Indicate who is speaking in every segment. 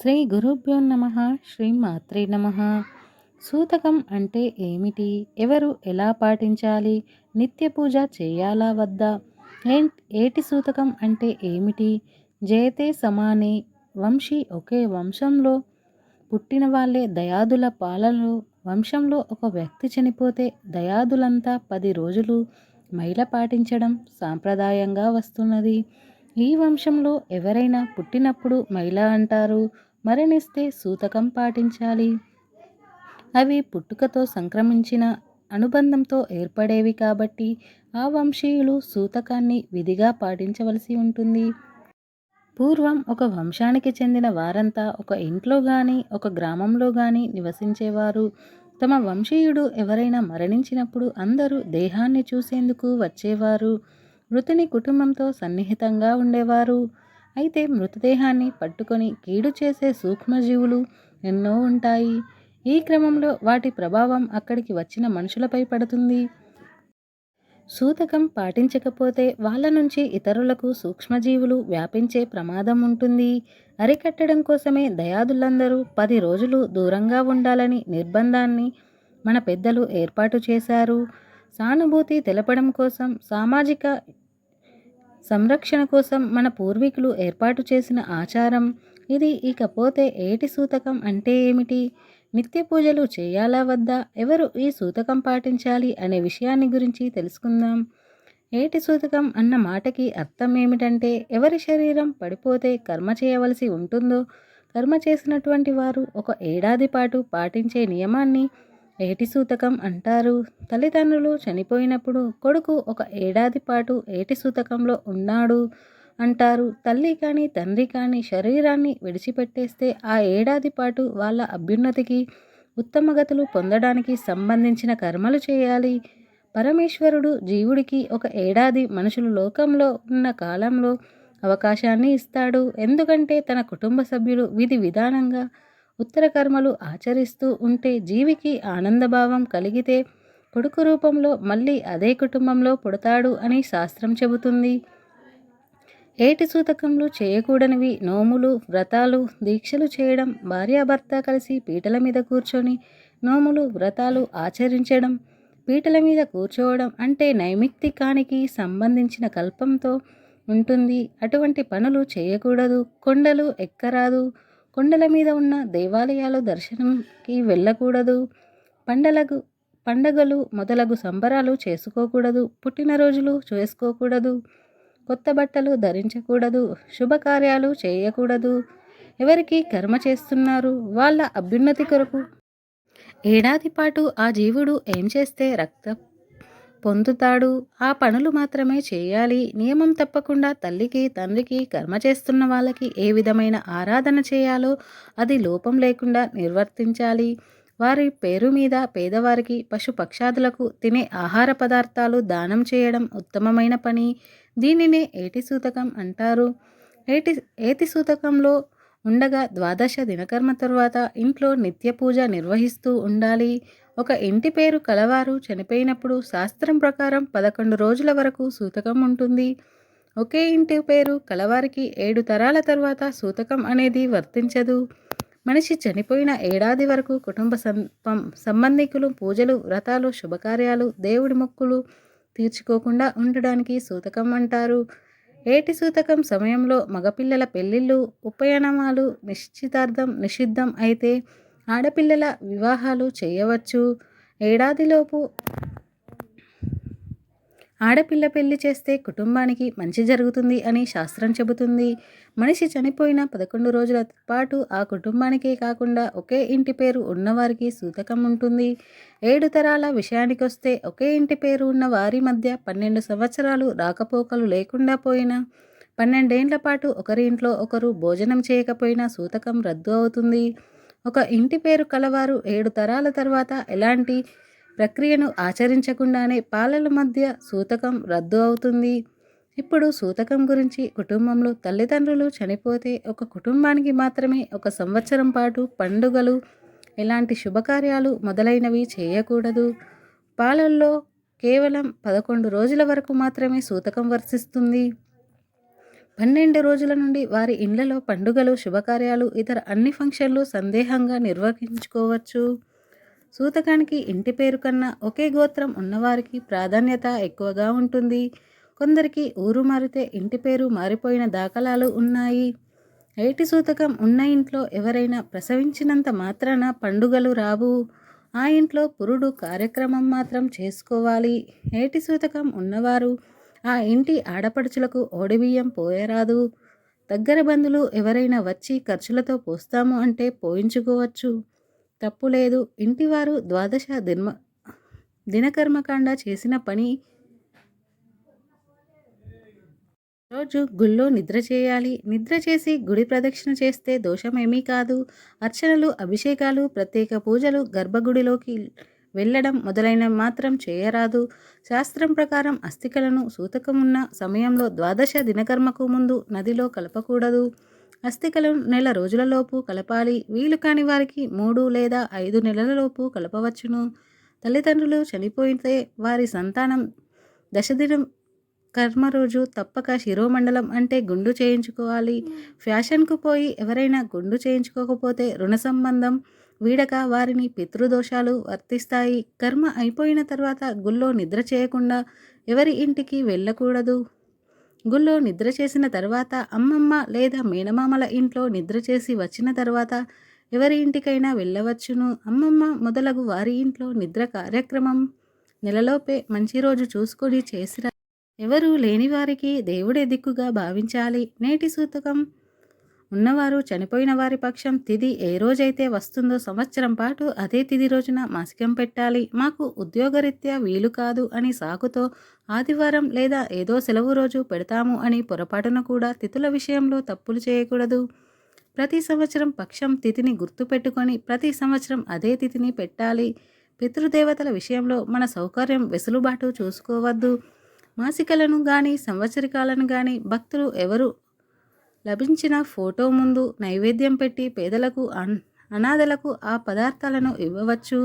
Speaker 1: శ్రీ గురుభ్యో నమః. శ్రీమాత్రే నమః. సూతకం అంటే ఏమిటి? ఎవరు ఎలా పాటించాలి? నిత్య పూజ చేయాలా వద్దా? ఏటి సూతకం అంటే ఏమిటి? జయతే సమానే వంశీ ఒకే వంశంలో పుట్టిన వాళ్ళే దయాదుల పాలనలో వంశంలో ఒక వ్యక్తి చనిపోతే దయాదులంతా 10 రోజులు మైల పాటించడం సాంప్రదాయంగా వస్తున్నది. ఈ వంశంలో ఎవరైనా పుట్టినప్పుడు మైల అంటారు, మరణిస్తే సూతకం పాటించాలి. అవి పుట్టుకతో సంక్రమించిన అనుబంధంతో ఏర్పడేవి కాబట్టి ఆ వంశీయులు సూతకాన్ని విధిగా పాటించవలసి ఉంటుంది. పూర్వం ఒక వంశానికి చెందిన వారంతా ఒక ఇంట్లో గాని ఒక గ్రామంలో గాని నివసించేవారు. తమ వంశీయుడు ఎవరైనా మరణించినప్పుడు అందరూ దేహాన్ని చూసేందుకు వచ్చేవారు. మృతుని కుటుంబంతో సన్నిహితంగా ఉండేవారు. అయితే మృతదేహాన్ని పట్టుకొని కీడు చేసే సూక్ష్మజీవులు ఎన్నో ఉంటాయి. ఈ క్రమంలో వాటి ప్రభావం అక్కడికి వచ్చిన మనుషులపై పడుతుంది. సూతకం పాటించకపోతే వాళ్ళ నుంచి ఇతరులకు సూక్ష్మజీవులు వ్యాపించే ప్రమాదం ఉంటుంది. అరికట్టడం కోసమే దయాదులందరూ 10 రోజులు దూరంగా ఉండాలని నిర్బంధాన్ని మన పెద్దలు ఏర్పాటు చేశారు. సానుభూతి తెలపడం కోసం, సామాజిక సంరక్షణ కోసం మన పూర్వీకులు ఏర్పాటు చేసిన ఆచారం ఇది. ఇకపోతే ఏటి సూతకం అంటే ఏమిటి? నిత్య పూజలు చేయాలా వద్దా? ఎవరు ఈ సూతకం పాటించాలి అనే విషయాన్ని గురించి తెలుసుకుందాం. ఏటి సూతకం అన్న మాటకి అర్థం ఏమిటంటే, ఎవరి శరీరం పడిపోతే కర్మ చేయవలసి ఉంటుందో కర్మ చేసినటువంటి వారు 1 ఏడాది పాటు పాటించే నియమాన్ని ఏటి సూతకం అంటారు. తల్లిదండ్రులు చనిపోయినప్పుడు కొడుకు 1 ఏడాది పాటు ఏటి సూతకంలో ఉన్నాడు అంటారు. తల్లి కానీ తండ్రి కానీ శరీరాన్ని విడిచిపెట్టేస్తే ఆ ఏడాది పాటు వాళ్ళ అభ్యున్నతికి, ఉత్తమగతులు పొందడానికి సంబంధించిన కర్మలు చేయాలి. పరమేశ్వరుడు జీవుడికి 1 ఏడాది మనుషులు లోకంలో ఉన్న కాలంలో అవకాశాన్ని ఇస్తాడు. ఎందుకంటే తన కుటుంబ సభ్యులు విధి విధానంగా ఉత్తర కర్మలు ఆచరిస్తూ ఉంటే జీవికి ఆనందభావం కలిగితే కొడుకు రూపంలో మళ్ళీ అదే కుటుంబంలో పుడతాడు అని శాస్త్రం చెబుతుంది. ఏటి సూతకంలో చేయకూడనివి నోములు, వ్రతాలు, దీక్షలు చేయడం, భార్యాభర్త కలిసి పీటల మీద కూర్చొని నోములు, వ్రతాలు ఆచరించడం. పీటల మీద కూర్చోవడం అంటే నైమిత్తికానికి సంబంధించిన కల్పంతో ఉంటుంది. అటువంటి పనులు చేయకూడదు. కొండలు ఎక్కరాదు. కొండల మీద ఉన్న దేవాలయాలు దర్శనంకి వెళ్ళకూడదు. పండగలు మొదలగు సంబరాలు చేసుకోకూడదు. పుట్టినరోజులు చేసుకోకూడదు. కొత్త బట్టలు ధరించకూడదు. శుభకార్యాలు చేయకూడదు. ఎవరికి కర్మ చేస్తున్నారు వాళ్ళ అభ్యున్నతి కొరకు ఏడాది పాటు ఆ జీవుడు ఏం చేస్తే రక్తం పొందుతాడు ఆ పనులు మాత్రమే చేయాలి. నియమం తప్పకుండా తల్లికి తండ్రికి కర్మ చేస్తున్న వాళ్ళకి ఏ విధమైన ఆరాధన చేయాలో అది లోపం లేకుండా నిర్వర్తించాలి. వారి పేరు మీద పేదవారికి, పశుపక్షాదులకు తినే ఆహార పదార్థాలు దానం చేయడం ఉత్తమమైన పని. దీనినే ఏటి సూతకం అంటారు. ఏటి సూతకంలో ఉండగా ద్వాదశ దినకర్మ తరువాత ఇంట్లో నిత్య పూజ నిర్వహిస్తూ ఉండాలి. ఒక ఇంటి పేరు కలవారు చనిపోయినప్పుడు శాస్త్రం ప్రకారం 11 రోజుల వరకు సూతకం ఉంటుంది. ఒకే ఇంటి పేరు కలవారికి 7 తరాల తర్వాత సూతకం అనేది వర్తించదు. మనిషి చనిపోయిన ఏడాది వరకు కుటుంబ సంబంధికులు పూజలు, వ్రతాలు, శుభకార్యాలు, దేవుడి మొక్కులు తీర్చుకోకుండా ఉండడానికి సూతకం అంటారు. ఏటి సూతకం సమయంలో మగపిల్లల పెళ్ళిళ్ళు, ఉపనయనాలు, నిశ్చితార్థం నిషిద్ధం అయితే ఆడపిల్లల వివాహాలు చేయవచ్చు. ఏడాదిలోపు ఆడపిల్ల పెళ్లి చేస్తే కుటుంబానికి మంచి జరుగుతుంది అని శాస్త్రం చెబుతుంది. మనిషి చనిపోయిన 11 రోజుల పాటు ఆ కుటుంబానికే కాకుండా ఒకే ఇంటి పేరు ఉన్నవారికి సూతకం ఉంటుంది. 7 తరాల విషయానికొస్తే ఒకే ఇంటి పేరు ఉన్న వారి మధ్య 12 సంవత్సరాలు రాకపోకలు లేకుండా పోయినా, 12 ఏండ్ల పాటు ఒకరి ఇంట్లో ఒకరు భోజనం చేయకపోయినా సూతకం రద్దు అవుతుంది. ఒక ఇంటి పేరు కలవారు 7 తరాల తర్వాత ఎలాంటి ప్రక్రియను ఆచరించకుండానే పాలల మధ్య సూతకం రద్దు అవుతుంది. ఇప్పుడు సూతకం గురించి కుటుంబంలో తల్లిదండ్రులు చనిపోతే ఒక కుటుంబానికి మాత్రమే 1 సంవత్సరం పాటు పండుగలు, ఎలాంటి శుభకార్యాలు మొదలైనవి చేయకూడదు. పాలల్లో కేవలం 11 రోజుల వరకు మాత్రమే సూతకం వర్తిస్తుంది. 12 రోజుల నుండి వారి ఇండ్లలో పండుగలు, శుభకార్యాలు, ఇతర అన్ని ఫంక్షన్లు సందేహంగా నిర్వహించుకోవచ్చు. సూతకానికి ఇంటి పేరు కన్నా ఒకే గోత్రం ఉన్నవారికి ప్రాధాన్యత ఎక్కువగా ఉంటుంది. కొందరికి ఊరు మారితే ఇంటి పేరు మారిపోయిన దాఖలాలు ఉన్నాయి. ఏటి సూతకం ఉన్న ఇంట్లో ఎవరైనా ప్రసవించినంత మాత్రాన పండుగలు రావు. ఆ ఇంట్లో పురుడు కార్యక్రమం మాత్రం చేసుకోవాలి. ఏటి సూతకం ఉన్నవారు ఆ ఇంటి ఆడపడుచులకు ఓడిబియ్యం పోయరాదు. దగ్గర బంధువులు ఎవరైనా వచ్చి ఖర్చులతో పోస్తాము అంటే పోయించుకోవచ్చు, తప్పు లేదు. ఇంటివారు ద్వాదశ దినకర్మకాండ చేసిన పని రోజు గుళ్ళో నిద్ర చేయాలి. నిద్ర చేసి గుడి ప్రదక్షిణ చేస్తే దోషమేమీ కాదు. అర్చనలు, అభిషేకాలు, ప్రత్యేక పూజలు, గర్భగుడిలోకి వెళ్ళడం మొదలైన మాత్రం చేయరాదు. శాస్త్రం ప్రకారం అస్థికలను సూతకమున్న సమయంలో ద్వాదశ దినకర్మకు ముందు నదిలో కలపకూడదు. అస్థికలను నెల రోజులలోపు కలపాలి. వీలు కాని వారికి 3 లేదా 5 నెలలలోపు కలపవచ్చును. తల్లిదండ్రులు చనిపోయితే వారి సంతానం దశదినం కర్మ రోజు తప్పక శిరోమండలం అంటే గుండు చేయించుకోవాలి. ఫ్యాషన్కు పోయి ఎవరైనా గుండు చేయించుకోకపోతే రుణ సంబంధం వీడక వారిని పితృదోషాలు వర్తిస్తాయి. కర్మ అయిపోయిన తర్వాత గుళ్ళో నిద్ర చేయకుండా ఎవరి ఇంటికి వెళ్ళకూడదు. గుళ్ళో నిద్ర చేసిన తర్వాత అమ్మమ్మ లేదా మేనమామల ఇంట్లో నిద్ర చేసి వచ్చిన తర్వాత ఎవరి ఇంటికైనా వెళ్ళవచ్చును. అమ్మమ్మ మొదలగు వారి ఇంట్లో నిద్ర కార్యక్రమం నెలలోపే మంచి రోజు చూసుకొని చేసిరా. ఎవరు లేని వారికి దేవుడే దిక్కుగా భావించాలి. నేటి సూతకం ఉన్నవారు చనిపోయిన వారి పక్షం తిథి ఏ రోజైతే వస్తుందో సంవత్సరం పాటు అదే తిథి రోజున మాసికం పెట్టాలి. మాకు ఉద్యోగరీత్యా వీలు కాదు అని సాకుతో ఆదివారం లేదా ఏదో సెలవు రోజు పెడతాము అని పొరపాటున కూడా తిథుల విషయంలో తప్పులు చేయకూడదు. ప్రతి సంవత్సరం పక్షం తిథిని గుర్తుపెట్టుకొని ప్రతి సంవత్సరం అదే తిథిని పెట్టాలి. పితృదేవతల విషయంలో మన సౌకర్యం వెసులుబాటు చూసుకోవద్దు. మాసికలను కానీ సంవత్సరికాలను కానీ భక్తులు ఎవరు లభించిన ఫోటో ముందు నైవేద్యం పెట్టి పేదలకు అనాథలకు ఆ పదార్థాలను ఇవ్వవచ్చు.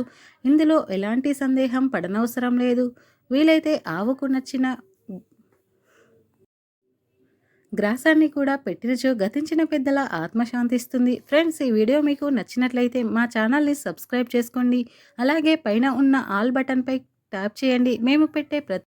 Speaker 1: ఇందులో ఎలాంటి సందేహం పడనవసరం లేదు. వీలైతే ఆవుకు నచ్చిన గ్రాసాన్ని కూడా పెట్టినచో గతించిన పెద్దల ఆత్మ శాంతిస్తుంది. ఫ్రెండ్స్, ఈ వీడియో మీకు నచ్చినట్లయితే మా ఛానల్ని సబ్స్క్రైబ్ చేసుకోండి. అలాగే పైన ఉన్న ఆల్ బటన్పై ట్యాప్ చేయండి. మేము పెట్టే